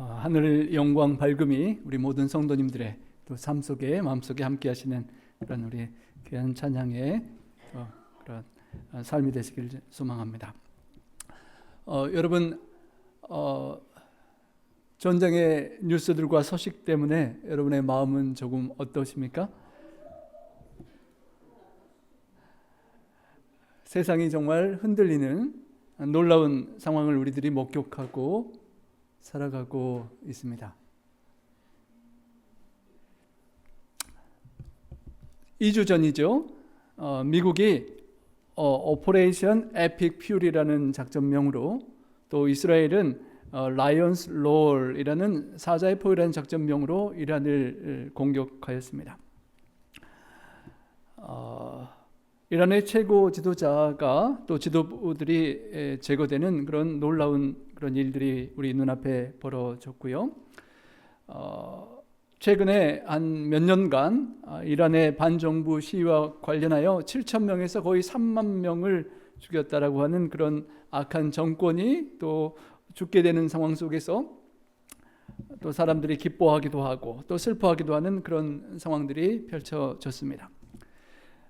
하늘 영광 밝음이 우리 모든 성도님들의 또 삶 속에 마음속에 함께 하시는 그런 우리 귀한 찬양의 그런 삶이 되시길 소망합니다. 여러분 전쟁의 뉴스들과 소식 때문에 여러분의 마음은 조금 어떠십니까? 세상이 정말 흔들리는 놀라운 상황을 우리들이 목격하고 살아가고 있습니다. 2주 전이죠. 미국이 오퍼레이션 에픽 퓨리라는 작전명으로, 또 이스라엘은 라이언스 롤이라는 사자의 포효라는 작전명으로 이란을 공격하였습니다. 이란의 최고 지도자가 또 지도부들이 제거되는 그런 놀라운 그런 일들이 우리 눈앞에 벌어졌고요. 최근에 한 몇 년간 이란의 반정부 시위와 관련하여 7천 명에서 거의 3만 명을 죽였다라고 하는 그런 악한 정권이 또 죽게 되는 상황 속에서 또 사람들이 기뻐하기도 하고 또 슬퍼하기도 하는 그런 상황들이 펼쳐졌습니다.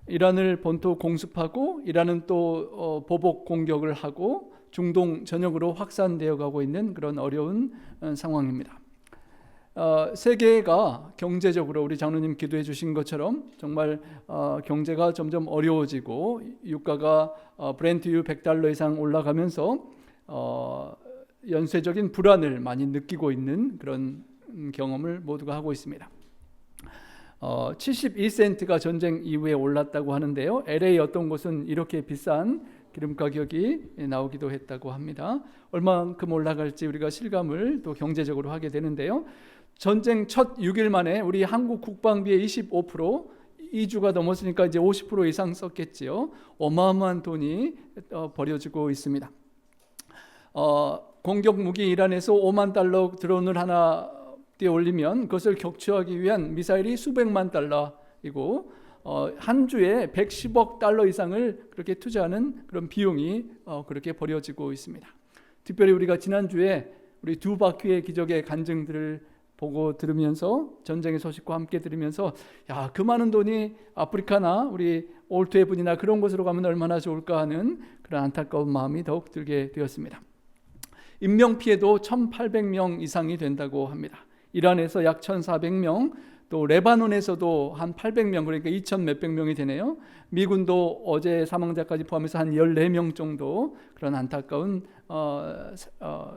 이란을 본토 공습하고 이란은 또 보복 공격을 하고 중동 전역으로 확산되어 가고 있는 그런 어려운 상황입니다. 세계가 경제적으로 우리 장로님 기도해 주신 것처럼 정말 경제가 점점 어려워지고 유가가 브렌트유 $100 이상 올라가면서 연쇄적인 불안을 많이 느끼고 있는 그런 경험을 모두가 하고 있습니다. 72센트가 전쟁 이후에 올랐다고 하는데요. LA 어떤 곳은 이렇게 비싼 기름 가격이 나오기도 했다고 합니다. 얼마만큼 올라갈지 우리가 실감을 또 경제적으로 하게 되는데요. 전쟁 첫 6일 만에 우리 한국 국방비의 25%, 2주가 넘었으니까 이제 50% 이상 썼겠지요. 어마어마한 돈이 버려지고 있습니다. 공격 무기 이란에서 $50,000 드론을 하나 올리면 그것을 격추하기 위한 미사일이 수백만 달러이고 한 주에 $110억 이상을 그렇게 투자하는 그런 비용이 그렇게 벌어지고 있습니다. 특별히 우리가 지난주에 우리 두 바퀴의 기적의 간증들을 보고 들으면서 전쟁의 소식과 함께 들으면서 그 많은 돈이 아프리카나 우리 올트헤븐이나 그런 곳으로 가면 얼마나 좋을까 하는 그런 안타까운 마음이 더욱 들게 되었습니다. 인명피해도 1,800명 이상이 된다고 합니다. 이란에서 약 1,400명, 또 레바논에서도 한 800명, 그러니까 2,000 몇백 명이 되네요. 미군도 어제 사망자까지 포함해서 한 14명 정도 그런 안타까운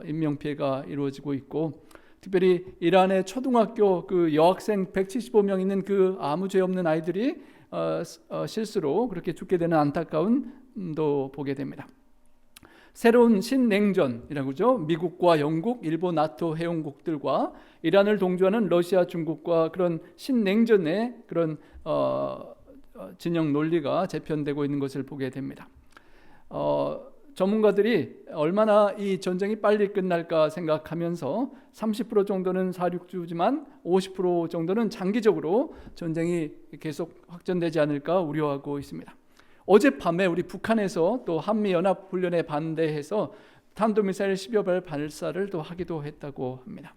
인명피해가 이루어지고 있고, 특별히 이란의 초등학교 그 여학생 175명 있는 그 아무 죄 없는 아이들이 실수로 그렇게 죽게 되는 안타까움도 보게 됩니다. 새로운 신냉전이라고 하죠. 미국과 영국, 일본, 나토 회원국들과 이란을 동조하는 러시아, 중국과 그런 신냉전의 그런 진영 논리가 재편되고 있는 것을 보게 됩니다. 전문가들이 얼마나 이 전쟁이 빨리 끝날까 생각하면서 30% 정도는 사륙주지만 50% 정도는 장기적으로 전쟁이 계속 확전되지 않을까 우려하고 있습니다. 어젯밤에 우리 북한에서 또 한미연합훈련에 반대해서 탄도미사일 10여 발 발사를 또 하기도 했다고 합니다.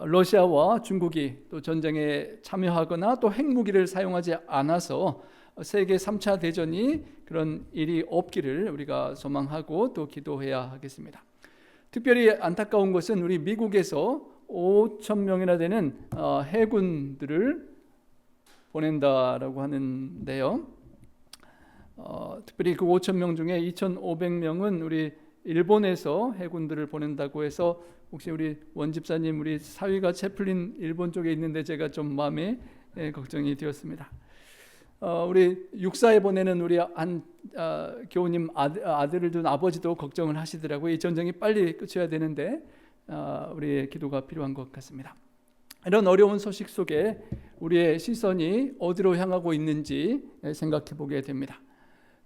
러시아와 중국이 또 전쟁에 참여하거나 또 핵무기를 사용하지 않아서 세계 3차 대전이 그런 일이 없기를 우리가 소망하고 또 기도해야 하겠습니다. 특별히 안타까운 것은 우리 미국에서 5,000명이나 되는 해군들을 보낸다라고 하는데요. 특별히 그 5,000명 중에 2,500명은 우리 일본에서 해군들을 보낸다고 해서 혹시 우리 원집사님 우리 사위가 채플린 일본 쪽에 있는데 제가 좀 마음에 걱정이 되었습니다. 우리 육사에 보내는 우리 한 교우님 아들을 둔 아버지도 걱정을 하시더라고요. 이 전쟁이 빨리 끝이어야 되는데 우리의 기도가 필요한 것 같습니다. 이런 어려운 소식 속에 우리의 시선이 어디로 향하고 있는지 생각해 보게 됩니다.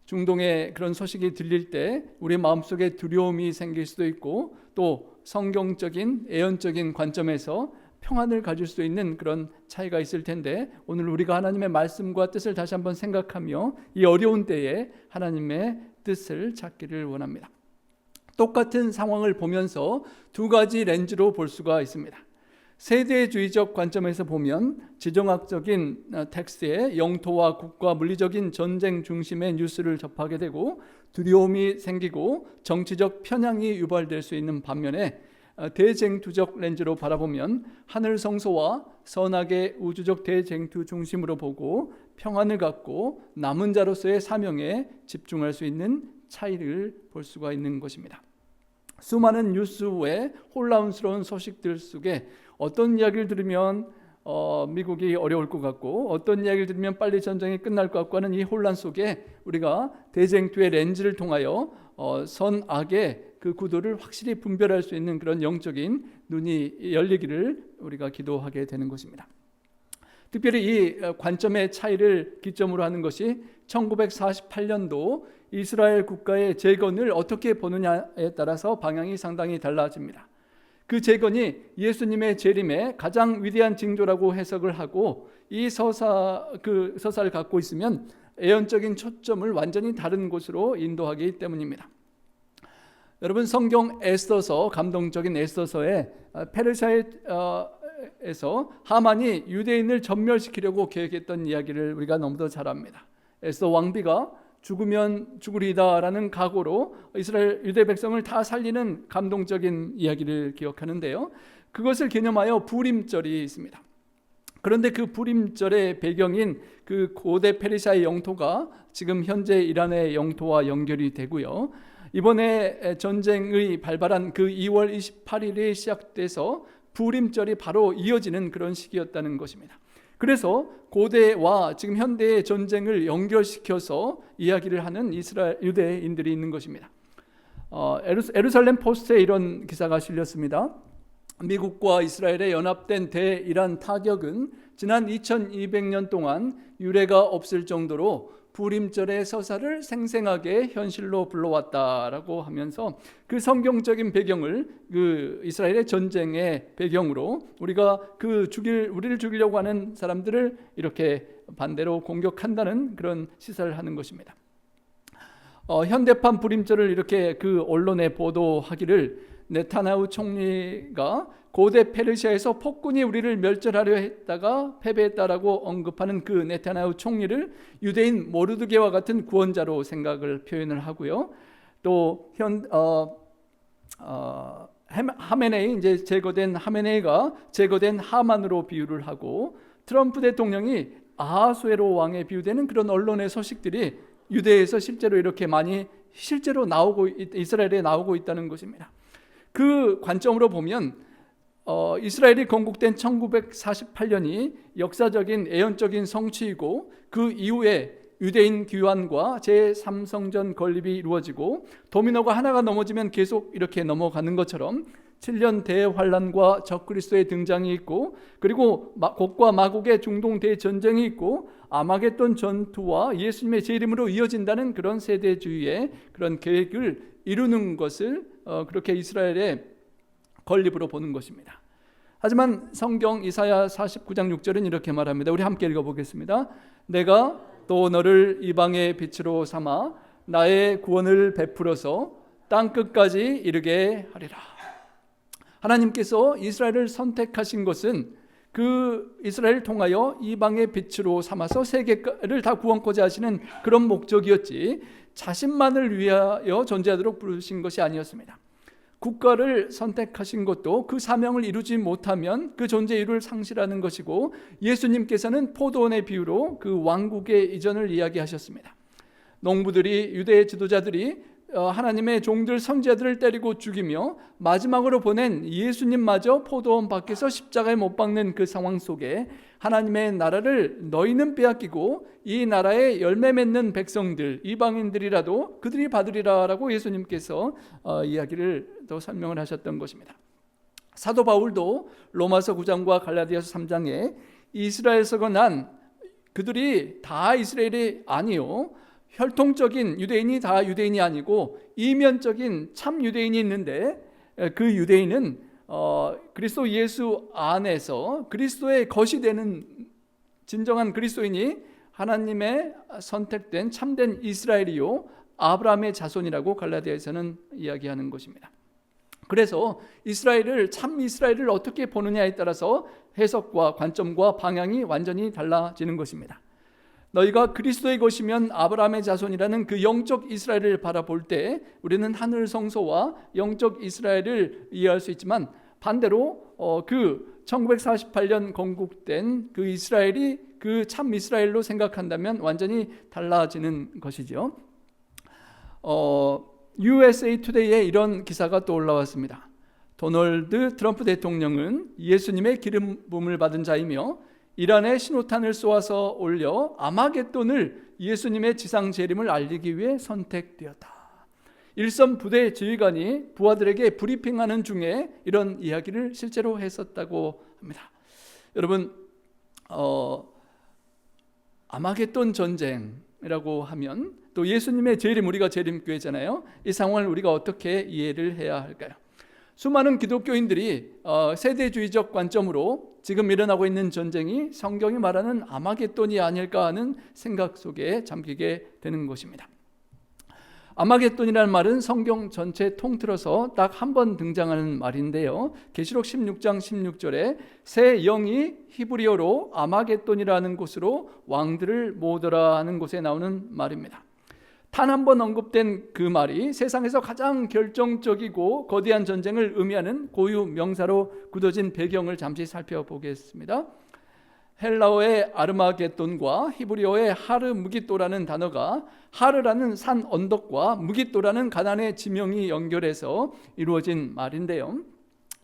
중동의 그런 소식이 들릴 때 우리 마음속에 두려움이 생길 수도 있고 또 성경적인 예언적인 관점에서 평안을 가질 수 있는 그런 차이가 있을 텐데 오늘 우리가 하나님의 말씀과 뜻을 다시 한번 생각하며 이 어려운 때에 하나님의 뜻을 찾기를 원합니다. 똑같은 상황을 보면서 두 가지 렌즈로 볼 수가 있습니다. 세대주의적 관점에서 보면 지정학적인 텍스트에 영토와 국가 물리적인 전쟁 중심의 뉴스를 접하게 되고 두려움이 생기고 정치적 편향이 유발될 수 있는 반면에 대쟁투적 렌즈로 바라보면 하늘 성소와 선악의 우주적 대쟁투 중심으로 보고 평안을 갖고 남은 자로서의 사명에 집중할 수 있는 차이를 볼 수가 있는 것입니다. 수많은 뉴스 외 혼란스러운 소식들 속에 어떤 이야기를 들으면 미국이 어려울 것 같고 어떤 이야기를 들으면 빨리 전쟁이 끝날 것 같고 하는 이 혼란 속에 우리가 대쟁투의 렌즈를 통하여 선악의 그 구도를 확실히 분별할 수 있는 그런 영적인 눈이 열리기를 우리가 기도하게 되는 것입니다. 특별히 이 관점의 차이를 기점으로 하는 것이 1948년도 이스라엘 국가의 재건을 어떻게 보느냐에 따라서 방향이 상당히 달라집니다. 그 재건이 예수님의 재림의 가장 위대한 징조라고 해석을 하고 이 서사를 갖고 있으면 예언적인 초점을 완전히 다른 곳으로 인도하기 때문입니다. 여러분, 성경 에스더서, 감동적인 에스더서에 페르시아에서 하만이 유대인을 전멸시키려고 계획했던 이야기를 우리가 너무도 잘 압니다. 에스더 왕비가 죽으면 죽으리다라는 각오로 이스라엘 유대 백성을 다 살리는 감동적인 이야기를 기억하는데요, 그것을 기념하여 부림절이 있습니다. 그런데 그 부림절의 배경인 그 고대 페르시아의 영토가 지금 현재 이란의 영토와 연결이 되고요, 이번에 전쟁의 발발한 그 2월 28일이 시작돼서 부림절이 바로 이어지는 그런 시기였다는 것입니다. 그래서 고대와 지금 현대의 전쟁을 연결시켜서 이야기를 하는 이스라엘 유대인들이 있는 것입니다. 예루살렘 포스트에 이런 기사가 실렸습니다. 미국과 이스라엘의 연합된 대이란 타격은 지난 2200년 동안 유례가 없을 정도로 부림절의 서사를 생생하게 현실로 불러왔다라고 하면서 그 성경적인 배경을 그 이스라엘의 전쟁의 배경으로 우리가 우리를 죽이려고 하는 사람들을 이렇게 반대로 공격한다는 그런 시사를 하는 것입니다. 현대판 부림절을 이렇게 그 언론에 보도하기를 네타냐후 총리가 고대 페르시아에서 폭군이 우리를 멸절하려 했다가 패배했다라고 언급하는 그 네타냐후 총리를 유대인 모르드게와 같은 구원자로 생각을 표현을 하고요. 또 하메네이, 이제 제거된 하메네이가 제거된 하만으로 비유를 하고, 트럼프 대통령이 아하수에로 왕에 비유되는 그런 언론의 소식들이 유대에서 실제로 이렇게 많이 이스라엘에 나오고 있다는 것입니다. 그 관점으로 보면 이스라엘이 건국된 1948년이 역사적인 예언적인 성취이고, 그 이후에 유대인 귀환과 제3성전 건립이 이루어지고 도미노가 하나가 넘어지면 계속 이렇게 넘어가는 것처럼 7년 대환란과 적그리스도의 등장이 있고, 그리고 곡과 마곡의 중동 대전쟁이 있고, 아마겟돈 전투와 예수님의 재림으로 이어진다는 그런 세대주의의 그런 계획을 이루는 것을 그렇게 이스라엘의 건립으로 보는 것입니다. 하지만 성경 이사야 49장 6절은 이렇게 말합니다. 우리 함께 읽어보겠습니다. 내가 또 너를 이방의 빛으로 삼아 나의 구원을 베풀어서 땅끝까지 이르게 하리라. 하나님께서 이스라엘을 선택하신 것은 그 이스라엘을 통하여 이방의 빛으로 삼아서 세계를 다 구원코자 하시는 그런 목적이었지, 자신만을 위하여 존재하도록 부르신 것이 아니었습니다. 국가를 선택하신 것도 그 사명을 이루지 못하면 그 존재 이유를 상실하는 것이고, 예수님께서는 포도원의 비유로 그 왕국의 이전을 이야기하셨습니다. 농부들이, 유대 지도자들이 하나님의 종들 선지자들을 때리고 죽이며 마지막으로 보낸 예수님마저 포도원 밖에서 십자가에 못 박는 그 상황 속에 하나님의 나라를 너희는 빼앗기고 이 나라에 열매 맺는 백성들, 이방인들이라도 그들이 받으리라라고 예수님께서 이야기를 또 설명을 하셨던 것입니다. 사도 바울도 로마서 9장과 갈라디아서 3장에 이스라엘에서 난 그들이 다 이스라엘이 아니요, 혈통적인 유대인이 다 유대인이 아니고 이면적인 참 유대인이 있는데, 그 유대인은 그리스도 예수 안에서 그리스도의 것이 되는 진정한 그리스도인이 하나님의 선택된 참된 이스라엘이요, 아브라함의 자손이라고 갈라디아에서는 이야기하는 것입니다. 그래서 참 이스라엘을 어떻게 보느냐에 따라서 해석과 관점과 방향이 완전히 달라지는 것입니다. 너희가 그리스도의 것이면 아브라함의 자손이라는 그 영적 이스라엘을 바라볼 때 우리는 하늘 성소와 영적 이스라엘을 이해할 수 있지만, 반대로 그 1948년 건국된 그 이스라엘이 그 참 이스라엘로 생각한다면 완전히 달라지는 것이죠. USA 투데이에 이런 기사가 또 올라왔습니다. 도널드 트럼프 대통령은 예수님의 기름 부음을 받은 자이며 이란에 신호탄을 쏘아서 올려 아마겟돈을 예수님의 지상 재림을 알리기 위해 선택되었다. 일선 부대 지휘관이 부하들에게 브리핑하는 중에 이런 이야기를 실제로 했었다고 합니다. 여러분, 아마겟돈 전쟁이라고 하면 또 예수님의 재림, 우리가 재림교회잖아요. 이 상황을 우리가 어떻게 이해를 해야 할까요? 수많은 기독교인들이 세대주의적 관점으로 지금 일어나고 있는 전쟁이 성경이 말하는 아마겟돈이 아닐까 하는 생각 속에 잠기게 되는 것입니다. 아마겟돈이라는 말은 성경 전체 통틀어서 딱 한 번 등장하는 말인데요. 계시록 16장 16절에 새 영이 히브리어로 아마겟돈이라는 곳으로 왕들을 모으더라 하는 곳에 나오는 말입니다. 단 한 번 언급된 그 말이 세상에서 가장 결정적이고 거대한 전쟁을 의미하는 고유 명사로 굳어진 배경을 잠시 살펴보겠습니다. 헬라어의 아르마겟돈과 히브리어의 하르무깃도라는 단어가 하르라는 산 언덕과 무깃도라는 가나안의 지명이 연결해서 이루어진 말인데요.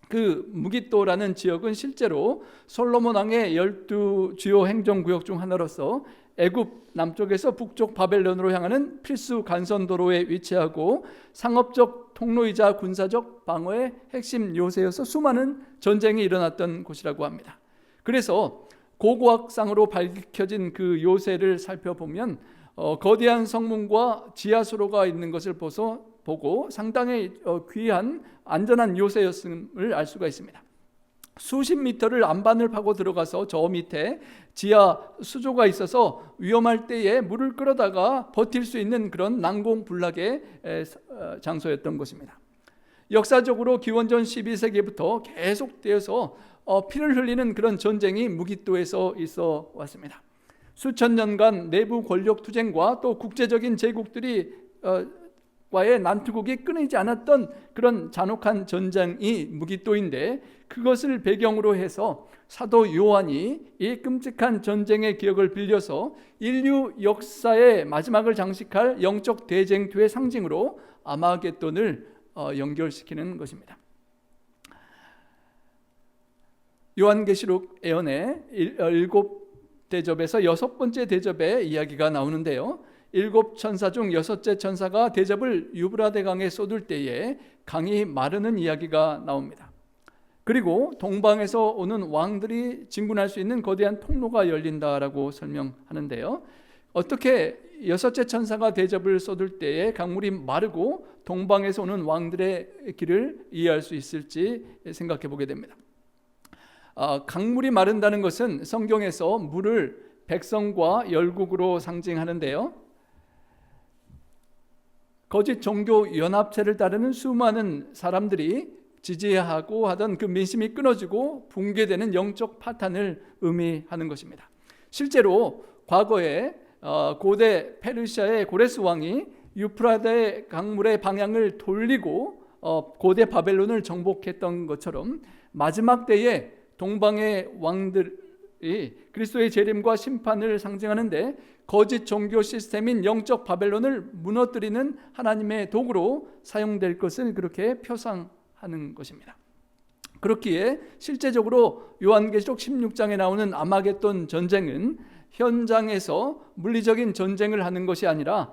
그 무깃도라는 지역은 실제로 솔로몬 왕의 12 주요 행정구역 중 하나로서 애굽 남쪽에서 북쪽 바벨론으로 향하는 필수 간선도로에 위치하고 상업적 통로이자 군사적 방어의 핵심 요새여서 수많은 전쟁이 일어났던 곳이라고 합니다. 그래서 고고학상으로 밝혀진 그 요새를 살펴보면 거대한 성문과 지하수로가 있는 것을 보고 상당히 귀한 안전한 요새였음을 알 수가 있습니다. 수십 미터를 안반을 파고 들어가서 저 밑에 지하 수조가 있어서 위험할 때에 물을 끌어다가 버틸 수 있는 그런 난공불락의 장소였던 것입니다. 역사적으로 기원전 12세기부터 계속되어서 피를 흘리는 그런 전쟁이 무깃도에서 있어 왔습니다. 수천 년간 내부 권력 투쟁과 또 국제적인 제국들이 와의 난투극이 끊이지 않았던 그런 잔혹한 전쟁이 무깃도인데, 그것을 배경으로 해서 사도 요한이 이 끔찍한 전쟁의 기억을 빌려서 인류 역사의 마지막을 장식할 영적 대쟁투의 상징으로 아마겟돈을 연결시키는 것입니다. 요한계시록 예언의 7대접에서 6번째 대접의 이야기가 나오는데요. 7천사 중 6째 천사가 대접을 유브라데 강에 쏟을 때에 강이 마르는 이야기가 나옵니다. 그리고 동방에서 오는 왕들이 진군할 수 있는 거대한 통로가 열린다라고 설명하는데요. 어떻게 6째 천사가 대접을 쏟을 때에 강물이 마르고 동방에서 오는 왕들의 길을 이해할 수 있을지 생각해 보게 됩니다. 강물이 마른다는 것은 성경에서 물을 백성과 열국으로 상징하는데요. 거짓 종교 연합체를 따르는 수많은 사람들이 지지하고 하던 그 민심이 끊어지고 붕괴되는 영적 파탄을 의미하는 것입니다. 실제로 과거에 고대 페르시아의 고레스 왕이 유프라데 강물의 방향을 돌리고 고대 바벨론을 정복했던 것처럼 마지막 때에 동방의 왕들이 그리스도의 재림과 심판을 상징하는데 거짓 종교 시스템인 영적 바벨론을 무너뜨리는 하나님의 도구로 사용될 것을 그렇게 표상하는 것입니다. 그렇기에 실제적으로 요한계시록 16장에 나오는 아마겟돈 전쟁은 현장에서 물리적인 전쟁을 하는 것이 아니라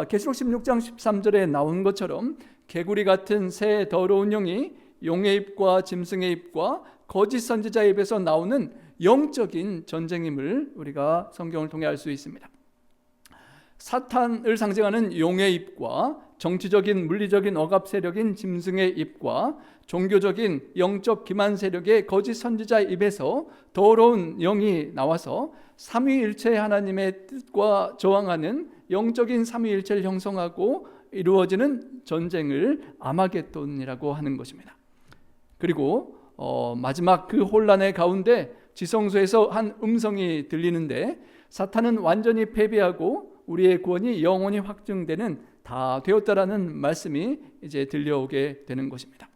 계시록 16장 13절에 나온 것처럼 개구리 같은 새 더러운 영이 용의 입과 짐승의 입과 거짓 선지자의 입에서 나오는 영적인 전쟁임을 우리가 성경을 통해 알 수 있습니다. 사탄을 상징하는 용의 입과 정치적인 물리적인 억압 세력인 짐승의 입과 종교적인 영적 기만 세력의 거짓 선지자의 입에서 더러운 영이 나와서 삼위일체 하나님의 뜻과 저항하는 영적인 삼위일체를 형성하고 이루어지는 전쟁을 아마겟돈이라고 하는 것입니다. 그리고 마지막 그 혼란의 가운데 지성소에서 한 음성이 들리는데 사탄은 완전히 패배하고 우리의 구원이 영원히 확증되는 다 되었다라는 말씀이 이제 들려오게 되는 것입니다.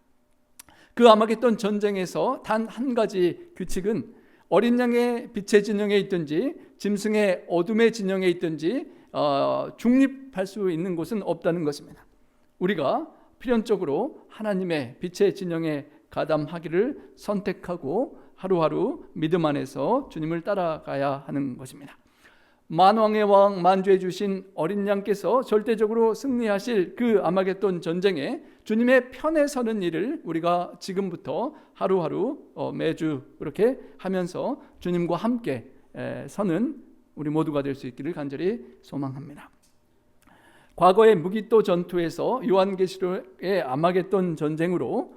그 아마겟돈 전쟁에서 단 한 가지 규칙은 어린 양의 빛의 진영에 있든지 짐승의 어둠의 진영에 있든지 중립할 수 있는 곳은 없다는 것입니다. 우리가 필연적으로 하나님의 빛의 진영에 가담하기를 선택하고 하루하루 믿음 안에서 주님을 따라가야 하는 것입니다. 만왕의 왕 만주해 주신 어린 양께서 절대적으로 승리하실 그 아마겟돈 전쟁에 주님의 편에 서는 일을 우리가 지금부터 하루하루 매주 그렇게 하면서 주님과 함께 서는 우리 모두가 될 수 있기를 간절히 소망합니다. 과거의 무기또 전투에서 요한계시록의 아마겟돈 전쟁으로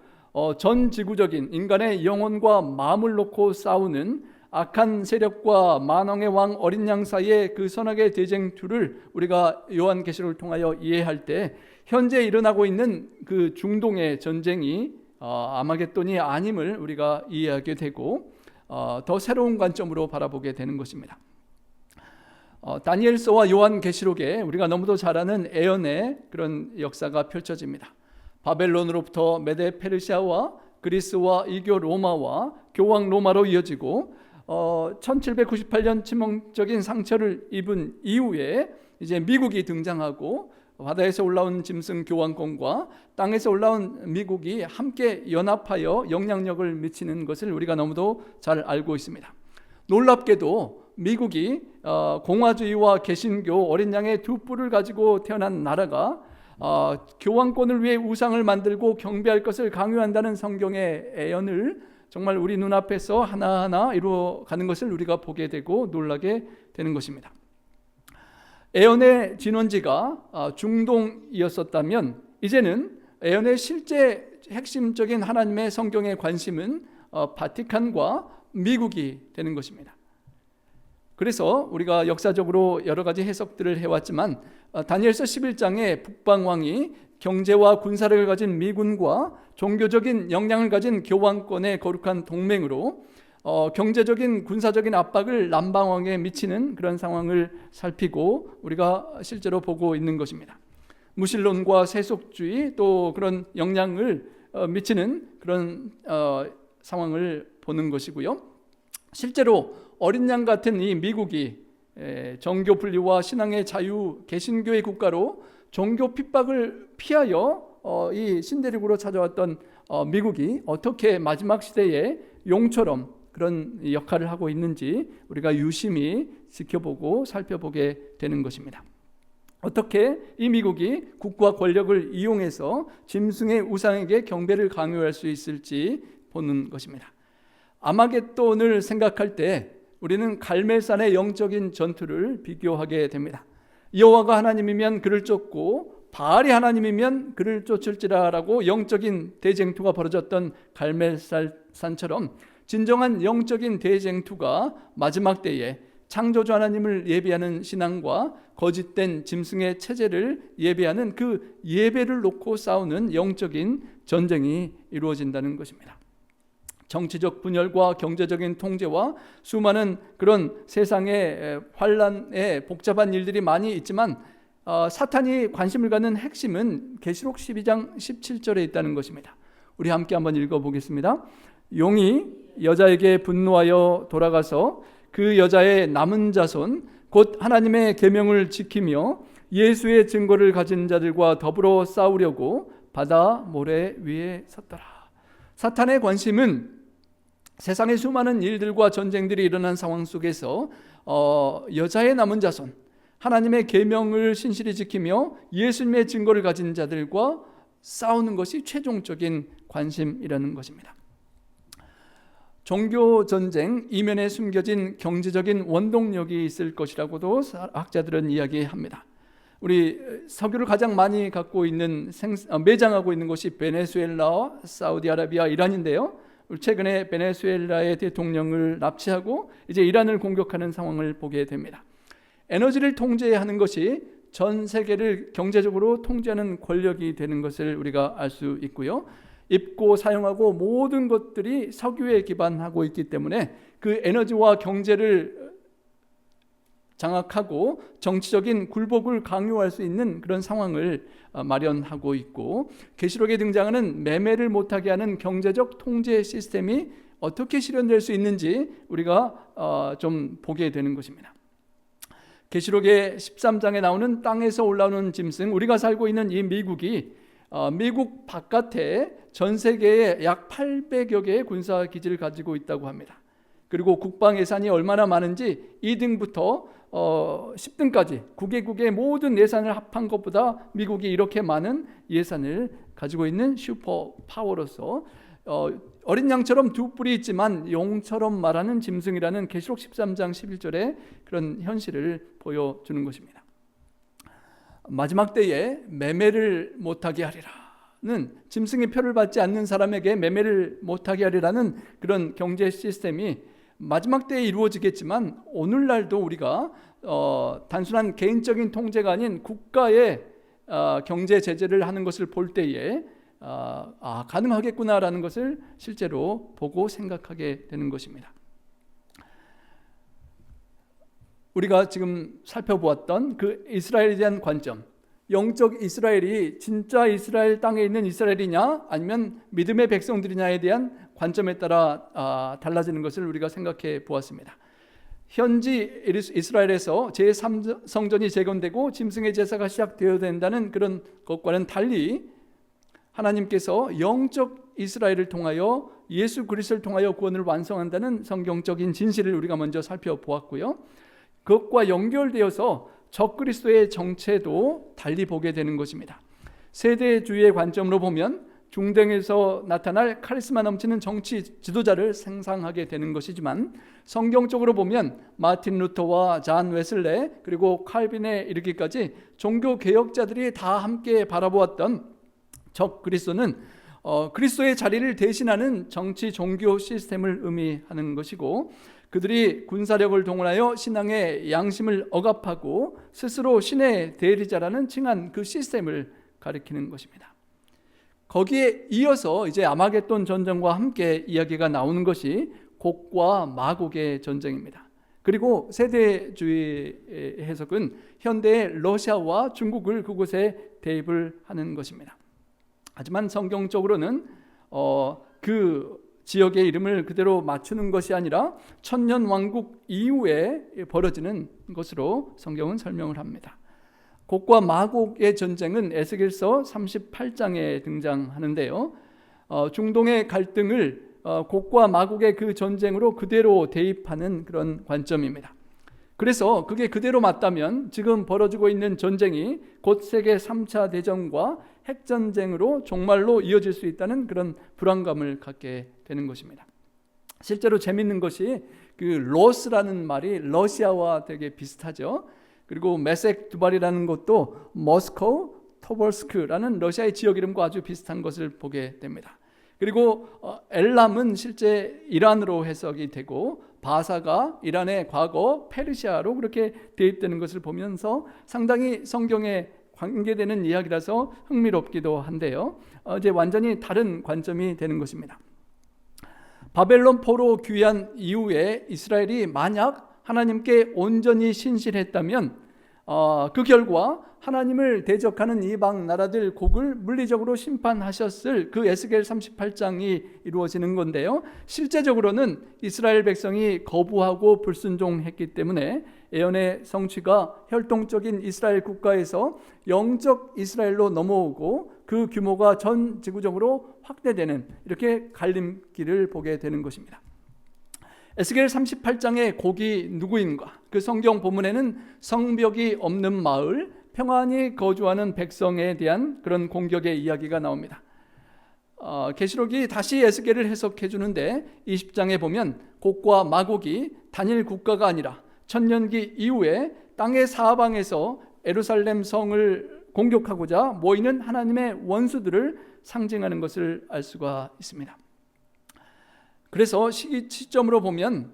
전 지구적인 인간의 영혼과 마음을 놓고 싸우는 악한 세력과 만왕의 왕 어린 양 사이의 그 선악의 대쟁투를 우리가 요한계시록을 통하여 이해할 때 현재 일어나고 있는 그 중동의 전쟁이 아마겟돈이 아님을 우리가 이해하게 되고 더 새로운 관점으로 바라보게 되는 것입니다. 다니엘서와 요한계시록에 우리가 너무도 잘 아는 애언의 그런 역사가 펼쳐집니다. 바벨론으로부터 메데 페르시아와 그리스와 이교 로마와 교황 로마로 이어지고 1798년 치명적인 상처를 입은 이후에 이제 미국이 등장하고 바다에서 올라온 짐승 교황권과 땅에서 올라온 미국이 함께 연합하여 영향력을 미치는 것을 우리가 너무도 잘 알고 있습니다. 놀랍게도 미국이 공화주의와 개신교 어린 양의 두 뿔을 가지고 태어난 나라가 교황권을 위해 우상을 만들고 경배할 것을 강요한다는 성경의 애언을 정말 우리 눈앞에서 하나하나 이루어가는 것을 우리가 보게 되고 놀라게 되는 것입니다. 애언의 진원지가 중동이었었다면 이제는 애언의 실제 핵심적인 하나님의 성경의 관심은 바티칸과 미국이 되는 것입니다. 그래서 우리가 역사적으로 여러 가지 해석들을 해왔지만 다니엘서 11장에 북방왕이 경제와 군사력을 가진 미군과 종교적인 역량을 가진 교황권의 거룩한 동맹으로 경제적인 군사적인 압박을 남방왕에 미치는 그런 상황을 살피고 우리가 실제로 보고 있는 것입니다. 무신론과 세속주의 또 그런 영향을 미치는 그런 상황을 보는 것이고요. 실제로 어린 양 같은 이 미국이 정교 분리와 신앙의 자유 개신교의 국가로 종교 핍박을 피하여 이 신대륙으로 찾아왔던 미국이 어떻게 마지막 시대에 용처럼 그런 역할을 하고 있는지 우리가 유심히 지켜보고 살펴보게 되는 것입니다. 어떻게 이 미국이 국가 권력을 이용해서 짐승의 우상에게 경배를 강요할 수 있을지 보는 것입니다. 아마겟돈을 생각할 때 우리는 갈멜산의 영적인 전투를 비교하게 됩니다. 여호와가 하나님이면 그를 쫓고 바알이 하나님이면 그를 쫓을지라라고 영적인 대쟁투가 벌어졌던 갈멜산처럼 진정한 영적인 대쟁투가 마지막 때에 창조주 하나님을 예배하는 신앙과 거짓된 짐승의 체제를 예배하는 그 예배를 놓고 싸우는 영적인 전쟁이 이루어진다는 것입니다. 정치적 분열과 경제적인 통제와 수많은 그런 세상의 환란의 복잡한 일들이 많이 있지만 사탄이 관심을 갖는 핵심은 계시록 12장 17절에 있다는 것입니다. 우리 함께 한번 읽어보겠습니다. 용이 여자에게 분노하여 돌아가서 그 여자의 남은 자손 곧 하나님의 계명을 지키며 예수의 증거를 가진 자들과 더불어 싸우려고 바다 모래 위에 섰더라. 사탄의 관심은 세상의 수많은 일들과 전쟁들이 일어난 상황 속에서 여자의 남은 자손, 하나님의 계명을 신실히 지키며 예수님의 증거를 가진 자들과 싸우는 것이 최종적인 관심이라는 것입니다. 종교 전쟁 이면에 숨겨진 경제적인 원동력이 있을 것이라고도 학자들은 이야기합니다. 우리 석유를 가장 많이 갖고 있는 매장하고 있는 곳이 베네수엘라와 사우디아라비아, 이란인데요. 최근에 베네수엘라의 대통령을 납치하고 이제 이란을 공격하는 상황을 보게 됩니다. 에너지를 통제하는 것이 전 세계를 경제적으로 통제하는 권력이 되는 것을 우리가 알 수 있고요. 입고 사용하고 모든 것들이 석유에 기반하고 있기 때문에 그 에너지와 경제를 장악하고 정치적인 굴복을 강요할 수 있는 그런 상황을 마련하고 있고, 계시록에 등장하는 매매를 못하게 하는 경제적 통제 시스템이 어떻게 실현될 수 있는지 우리가 좀 보게 되는 것입니다. 계시록의 13장에 나오는 땅에서 올라오는 짐승, 우리가 살고 있는 이 미국이 미국 바깥에 전 세계에 약 800여 개의 군사 기지를 가지고 있다고 합니다. 그리고 국방 예산이 얼마나 많은지 2등부터 10등까지 9개국의 모든 예산을 합한 것보다 미국이 이렇게 많은 예산을 가지고 있는 슈퍼 파워로서 어린 양처럼 두 뿔이 있지만 용처럼 말하는 짐승이라는 계시록 13장 11절의 그런 현실을 보여주는 것입니다. 마지막 때에 매매를 못하게 하리라는, 짐승의 표를 받지 않는 사람에게 매매를 못하게 하리라는 그런 경제 시스템이 마지막 때에 이루어지겠지만, 오늘날도 우리가 단순한 개인적인 통제가 아닌 국가의 경제 제재를 하는 것을 볼 때에 가능하겠구나라는 것을 실제로 보고 생각하게 되는 것입니다. 우리가 지금 살펴보았던 그 이스라엘에 대한 관점, 영적 이스라엘이 진짜 이스라엘 땅에 있는 이스라엘이냐 아니면 믿음의 백성들이냐에 대한 관점에 따라 달라지는 것을 우리가 생각해 보았습니다. 현지 이스라엘에서 제3성전이 재건되고 짐승의 제사가 시작되어야 된다는 그런 것과는 달리, 하나님께서 영적 이스라엘을 통하여 예수 그리스도를 통하여 구원을 완성한다는 성경적인 진실을 우리가 먼저 살펴보았고요. 그것과 연결되어서 적그리스도의 정체도 달리 보게 되는 것입니다. 세대주의의 관점으로 보면 중동에서 나타날 카리스마 넘치는 정치 지도자를 상상하게 되는 것이지만, 성경적으로 보면 마틴 루터와 잔 웨슬레 그리고 칼빈에 이르기까지 종교 개혁자들이 다 함께 바라보았던 적그리스도는 그리스도의 자리를 대신하는 정치 종교 시스템을 의미하는 것이고, 그들이 군사력을 동원하여 신앙의 양심을 억압하고 스스로 신의 대리자라는 칭한 그 시스템을 가리키는 것입니다. 거기에 이어서 이제 아마겟돈 전쟁과 함께 이야기가 나오는 것이 곡과 마곡의 전쟁입니다. 그리고 세대주의 해석은 현대의 러시아와 중국을 그곳에 대입을 하는 것입니다. 하지만 성경적으로는 그 지역의 이름을 그대로 맞추는 것이 아니라 천년 왕국 이후에 벌어지는 것으로 성경은 설명을 합니다. 곡과 마곡의 전쟁은 에스겔서 38장에 등장하는데요. 중동의 갈등을 곡과 마곡의 그 전쟁으로 그대로 대입하는 그런 관점입니다. 그래서 그게 그대로 맞다면 지금 벌어지고 있는 전쟁이 곧 세계 3차 대전과 핵전쟁으로 종말로 이어질 수 있다는 그런 불안감을 갖게 되는 것입니다. 실제로 재밌는 것이 그 로스라는 말이 러시아와 되게 비슷하죠. 그리고 메섹 두발이라는 것도 모스코 토벌스크라는 러시아의 지역 이름과 아주 비슷한 것을 보게 됩니다. 그리고 엘람은 실제 이란으로 해석이 되고, 바사가 이란의 과거 페르시아로 그렇게 대입되는 것을 보면서 상당히 성경에 관계되는 이야기라서 흥미롭기도 한데요. 이제 완전히 다른 관점이 되는 것입니다. 바벨론 포로 귀환 이후에 이스라엘이 만약 하나님께 온전히 신실했다면 그 결과 하나님을 대적하는 이방 나라들 곡을 물리적으로 심판하셨을 그 에스겔 38장이 이루어지는 건데요. 실제적으로는 이스라엘 백성이 거부하고 불순종했기 때문에 예언의 성취가 혈통적인 이스라엘 국가에서 영적 이스라엘로 넘어오고 그 규모가 전 지구적으로 확대되는, 이렇게 갈림길을 보게 되는 것입니다. 에스겔 38장의 곡이 누구인가? 그 성경 본문에는 성벽이 없는 마을, 평안히 거주하는 백성에 대한 그런 공격의 이야기가 나옵니다. 계시록이 다시 에스겔을 해석해 주는데 20장에 보면 곡과 마곡이 단일 국가가 아니라 천년기 이후에 땅의 사방에서 예루살렘 성을 공격하고자 모이는 하나님의 원수들을 상징하는 것을 알 수가 있습니다. 그래서 시점으로 보면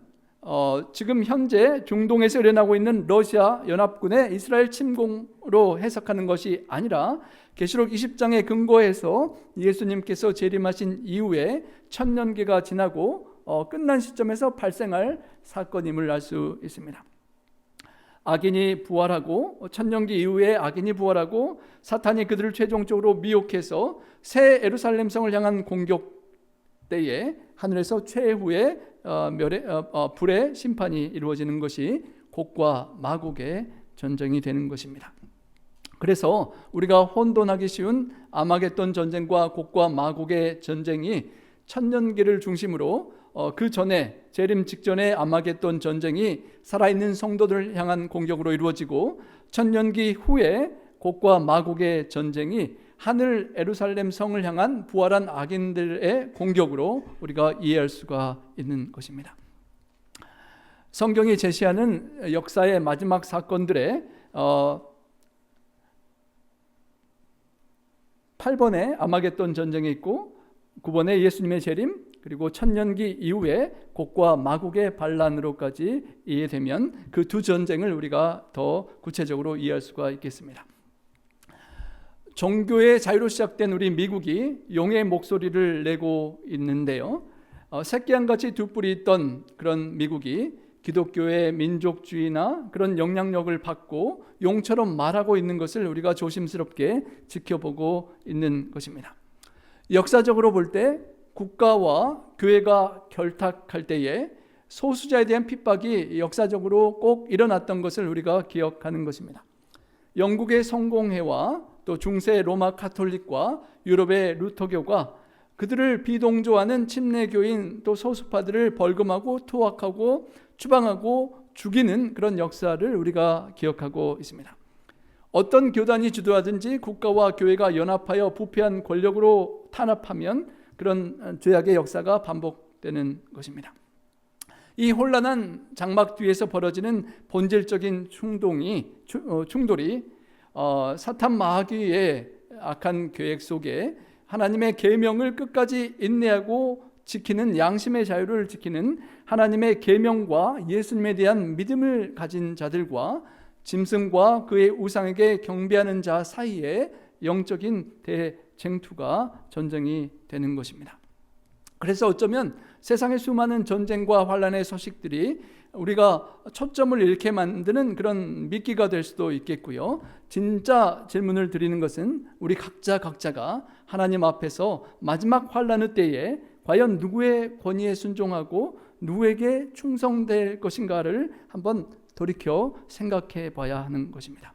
지금 현재 중동에서 일어나고 있는 러시아 연합군의 이스라엘 침공으로 해석하는 것이 아니라 계시록 20장에 근거해서 예수님께서 재림하신 이후에 천년기가 지나고 끝난 시점에서 발생할 사건임을 알 수 있습니다. 악인이 부활하고 천년기 이후에 악인이 부활하고 사탄이 그들을 최종적으로 미혹해서 새 예루살렘 성을 향한 공격 때에 하늘에서 최후의 불의 심판이 이루어지는 것이 곡과 마곡의 전쟁이 되는 것입니다. 그래서 우리가 혼돈하기 쉬운 아마겟돈 전쟁과 곡과 마곡의 전쟁이 천년기를 중심으로 그 전에 재림 직전의 아마겟돈 전쟁이 살아있는 성도들을 향한 공격으로 이루어지고 천년기 후에 곡과 마곡의 전쟁이 하늘 예루살렘 성을 향한 부활한 악인들의 공격으로 우리가 이해할 수가 있는 것입니다. 성경이 제시하는 역사의 마지막 사건들의 8번의 아마겟돈 전쟁이 있고 9번의 예수님의 재림, 그리고 천년기 이후에 곡과 마곡의 반란으로까지 이해되면 그 두 전쟁을 우리가 더 구체적으로 이해할 수가 있겠습니다. 종교의 자유로 시작된 우리 미국이 용의 목소리를 내고 있는데요, 새끼양같이 두 뿔이 있던 그런 미국이 기독교의 민족주의나 그런 영향력을 받고 용처럼 말하고 있는 것을 우리가 조심스럽게 지켜보고 있는 것입니다. 역사적으로 볼 때 국가와 교회가 결탁할 때에 소수자에 대한 핍박이 역사적으로 꼭 일어났던 것을 우리가 기억하는 것입니다. 영국의 성공회와 또 중세 로마 카톨릭과 유럽의 루터교가 그들을 비동조하는 침례교인 또 소수파들을 벌금하고 투옥하고 추방하고 죽이는 그런 역사를 우리가 기억하고 있습니다. 어떤 교단이 주도하든지 국가와 교회가 연합하여 부패한 권력으로 탄압하면 그런 죄악의 역사가 반복되는 것입니다. 이 혼란한 장막 뒤에서 벌어지는 본질적인 충돌이 사탄 마귀의 악한 계획 속에 하나님의 계명을 끝까지 인내하고 지키는 양심의 자유를 지키는 하나님의 계명과 예수님에 대한 믿음을 가진 자들과 짐승과 그의 우상에게 경배하는 자 사이에 영적인 대쟁투가 전쟁이 되는 것입니다. 그래서 어쩌면 세상의 수많은 전쟁과 환란의 소식들이 우리가 초점을 잃게 만드는 그런 미끼가 될 수도 있겠고요. 진짜 질문을 드리는 것은 우리 각자가 하나님 앞에서 마지막 환란의 때에 과연 누구의 권위에 순종하고 누구에게 충성될 것인가를 한번 돌이켜 생각해 봐야 하는 것입니다.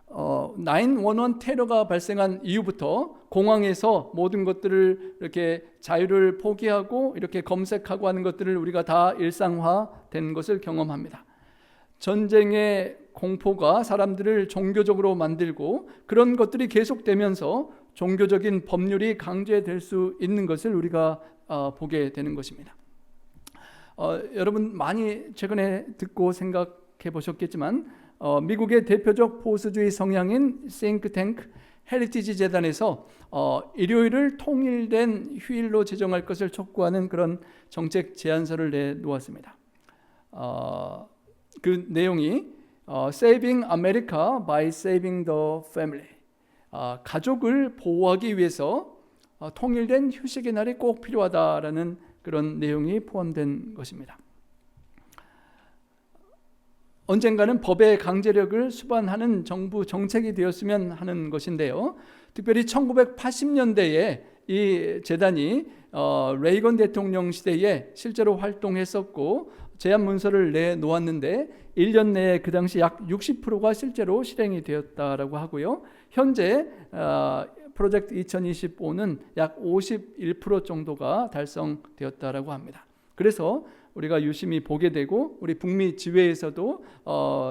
9/11 테러가 발생한 이후부터 공항에서 모든 것들을 이렇게 자유를 포기하고 이렇게 검색하고 하는 것들을 우리가 다 일상화된 것을 경험합니다. 전쟁의 공포가 사람들을 종교적으로 만들고 그런 것들이 계속되면서 종교적인 법률이 강제될 수 있는 것을 우리가 보게 되는 것입니다. 여러분 많이 최근에 듣고 생각해 보셨겠지만 미국의 대표적 보수주의 성향인 싱크탱크 헤리티지 재단에서 일요일을 통일된 휴일로 제정할 것을 촉구하는 그런 정책 제안서를 내놓았습니다. 그 내용이 Saving America by Saving the Family, 가족을 보호하기 위해서 통일된 휴식의 날이 꼭 필요하다라는 그런 내용이 포함된 것입니다. 언젠가는 법의 강제력을 수반하는 정부 정책이 되었으면 하는 것인데요. 특별히 1980년대에 이 재단이 레이건 대통령 시대에 실제로 활동했었고 제안 문서를 내놓았는데 1년 내에 그 당시 약 60%가 실제로 실행이 되었다라고 하고요. 현재 프로젝트 2025는 약 51% 정도가 달성되었다라고 합니다. 그래서 우리가 유심히 보게 되고 우리 북미 지회에서도